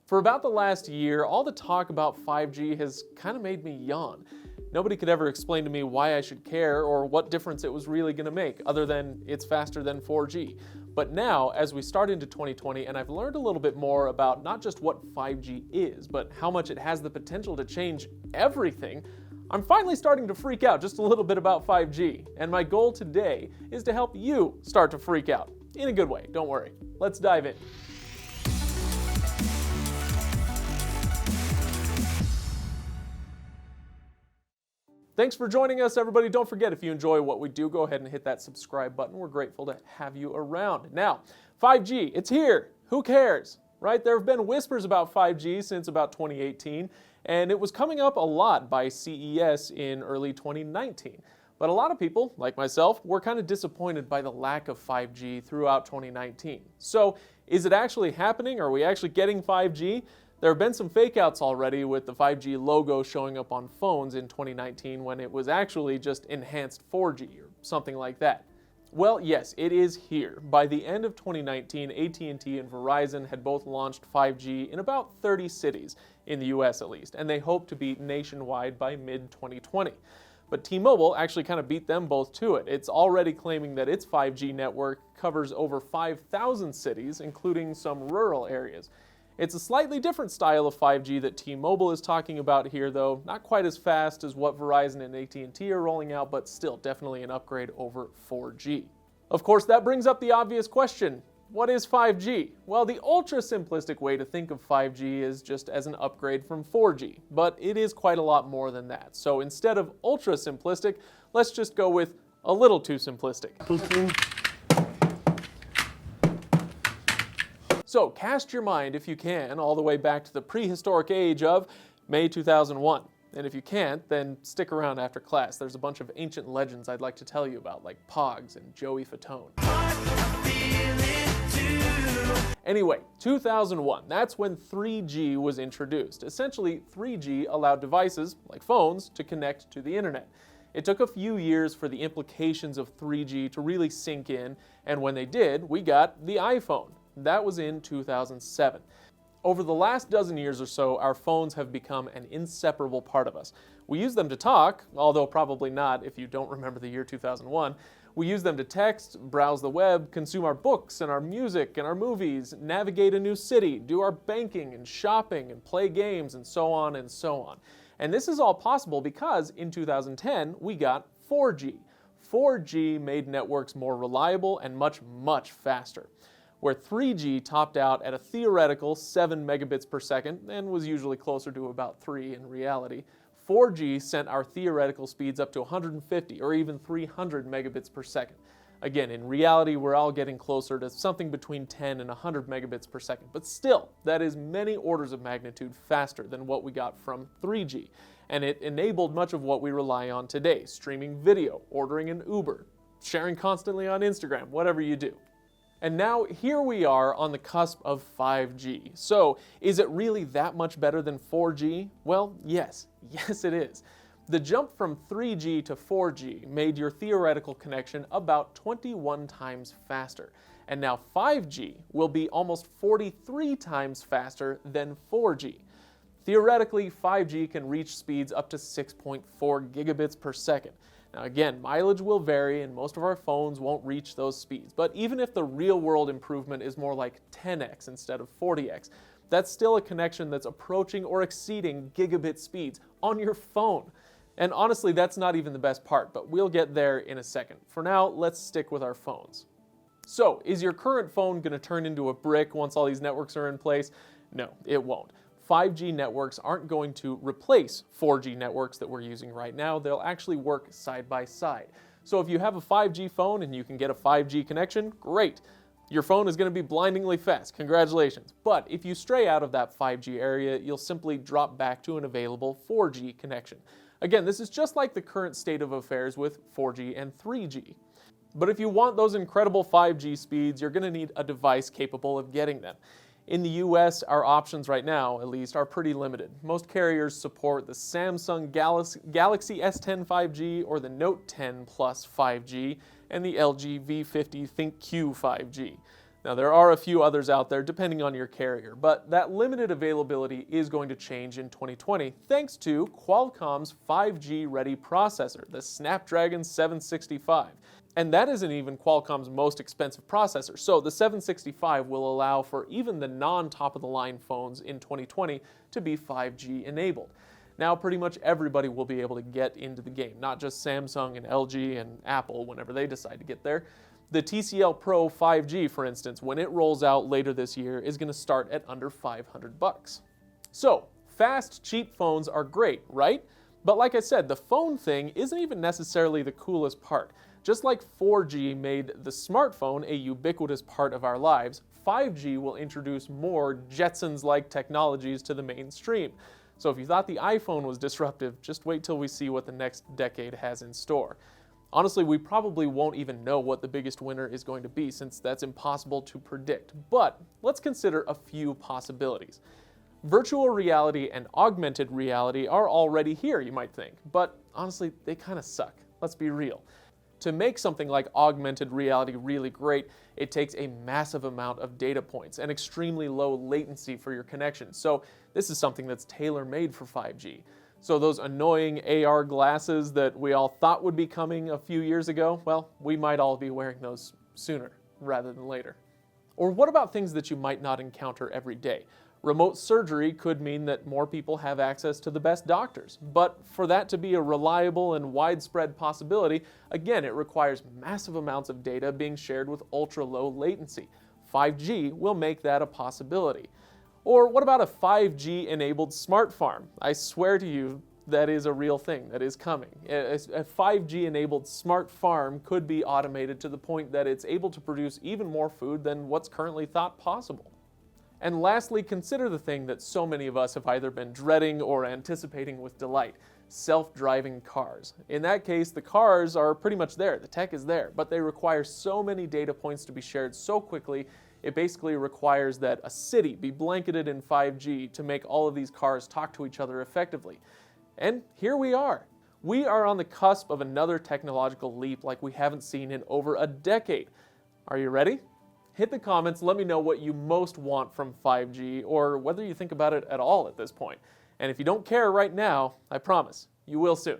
For about the last year, all the talk about 5G has kind of made me yawn. Nobody could ever explain to me why I should care or what difference it was really going to make, other than it's faster than 4G. But now, as we start into 2020, and I've learned a little bit more about not just what 5G is, but how much it has the potential to change everything, I'm finally starting to freak out just a little bit about 5G. And my goal today is to help you start to freak out. In a good way, don't worry. Let's dive in. Thanks for joining us, everybody. Don't forget, if you enjoy what we do, go ahead and hit that subscribe button. We're grateful to have you around. Now, 5G, it's here. Who cares, right? There have been whispers about 5G since about 2018, and it was coming up a lot by CES in early 2019. But a lot of people, like myself, were kind of disappointed by the lack of 5G throughout 2019. So, is it actually happening? Are we actually getting 5G? There have been some fake-outs already with the 5G logo showing up on phones in 2019 when it was actually just enhanced 4G or something like that. Well, yes, it is here. By the end of 2019, AT&T and Verizon had both launched 5G in about 30 cities, in the US at least, and they hope to be nationwide by mid-2020. But T-Mobile actually kind of beat them both to it. It's already claiming that its 5G network covers over 5,000 cities, including some rural areas. It's a slightly different style of 5G that T-Mobile is talking about here, though. Not quite as fast as what Verizon and AT&T are rolling out, but still definitely an upgrade over 4G. Of course, that brings up the obvious question. What is 5G? Well, the ultra-simplistic way to think of 5G is just as an upgrade from 4G, but it is quite a lot more than that. So instead of ultra-simplistic, let's just go with a little too simplistic. So cast your mind, if you can, all the way back to the prehistoric age of May 2001. And if you can't, then stick around after class. There's a bunch of ancient legends I'd like to tell you about, like Pogs and Joey Fatone. Anyway, 2001, that's when 3G was introduced. Essentially, 3G allowed devices, like phones, to connect to the internet. It took a few years for the implications of 3G to really sink in, and when they did, we got the iPhone. That was in 2007. Over the last dozen years or so, our phones have become an inseparable part of us. We use them to talk, although probably not if you don't remember the year 2001. We use them to text, browse the web, consume our books and our music and our movies, navigate a new city, do our banking and shopping and play games and so on and so on. And this is all possible because in 2010 we got 4G. 4G made networks more reliable and much, much faster. Where 3G topped out at a theoretical 7 megabits per second and was usually closer to about 3 in reality, 4G sent our theoretical speeds up to 150 or even 300 megabits per second. Again, in reality, we're all getting closer to something between 10 and 100 megabits per second, but still, that is many orders of magnitude faster than what we got from 3G, and it enabled much of what we rely on today: streaming video, ordering an Uber, sharing constantly on Instagram, whatever you do. And now here we are on the cusp of 5G. So is it really that much better than 4G? Well, yes it is. The jump from 3G to 4G made your theoretical connection about 21 times faster. And now 5G will be almost 43 times faster than 4G. Theoretically, 5G can reach speeds up to 6.4 gigabits per second. Now again, mileage will vary and most of our phones won't reach those speeds, but even if the real-world improvement is more like 10x instead of 40x, that's still a connection that's approaching or exceeding gigabit speeds on your phone. And honestly, that's not even the best part, but we'll get there in a second. For now, let's stick with our phones. So, is your current phone going to turn into a brick once all these networks are in place? No, it won't. 5G networks aren't going to replace 4G networks that we're using right now. They'll actually work side by side. So if you have a 5G phone and you can get a 5G connection, great. Your phone is going to be blindingly fast. Congratulations. But if you stray out of that 5G area, you'll simply drop back to an available 4G connection. Again, this is just like the current state of affairs with 4G and 3G. But if you want those incredible 5G speeds, you're going to need a device capable of getting them. In the US, our options right now, at least, are pretty limited. Most carriers support the Samsung Galaxy S10 5G or the Note 10 Plus 5G and the LG V50 ThinkQ 5G. Now, there are a few others out there depending on your carrier, but that limited availability is going to change in 2020 thanks to Qualcomm's 5G ready processor, the Snapdragon 765. And that isn't even Qualcomm's most expensive processor, so the 765 will allow for even the non-top of the line phones in 2020 to be 5G enabled. Now pretty much everybody will be able to get into the game, not just Samsung and LG and Apple whenever they decide to get there. The TCL Pro 5G, for instance, when it rolls out later this year, is going to start at under $500. So, fast, cheap phones are great, right? But like I said, the phone thing isn't even necessarily the coolest part. Just like 4G made the smartphone a ubiquitous part of our lives, 5G will introduce more Jetsons-like technologies to the mainstream. So if you thought the iPhone was disruptive, just wait till we see what the next decade has in store. Honestly, we probably won't even know what the biggest winner is going to be since that's impossible to predict. But let's consider a few possibilities. Virtual reality and augmented reality are already here, you might think, but honestly, they kind of suck. Let's be real. To make something like augmented reality really great, it takes a massive amount of data points and extremely low latency for your connection. So this is something that's tailor-made for 5G. So those annoying AR glasses that we all thought would be coming a few years ago, well, we might all be wearing those sooner rather than later. Or what about things that you might not encounter every day? Remote surgery could mean that more people have access to the best doctors. But for that to be a reliable and widespread possibility, again, it requires massive amounts of data being shared with ultra-low latency. 5G will make that a possibility. Or what about a 5G-enabled smart farm? I swear to you, that is a real thing that is coming. A 5G-enabled smart farm could be automated to the point that it's able to produce even more food than what's currently thought possible. And lastly, consider the thing that so many of us have either been dreading or anticipating with delight: self-driving cars. In that case, the cars are pretty much there, the tech is there, but they require so many data points to be shared so quickly. It basically requires that a city be blanketed in 5G to make all of these cars talk to each other effectively. And here we are. We are on the cusp of another technological leap like we haven't seen in over a decade. Are you ready? Hit the comments, let me know what you most want from 5G, or whether you think about it at all at this point. And if you don't care right now, I promise, you will soon.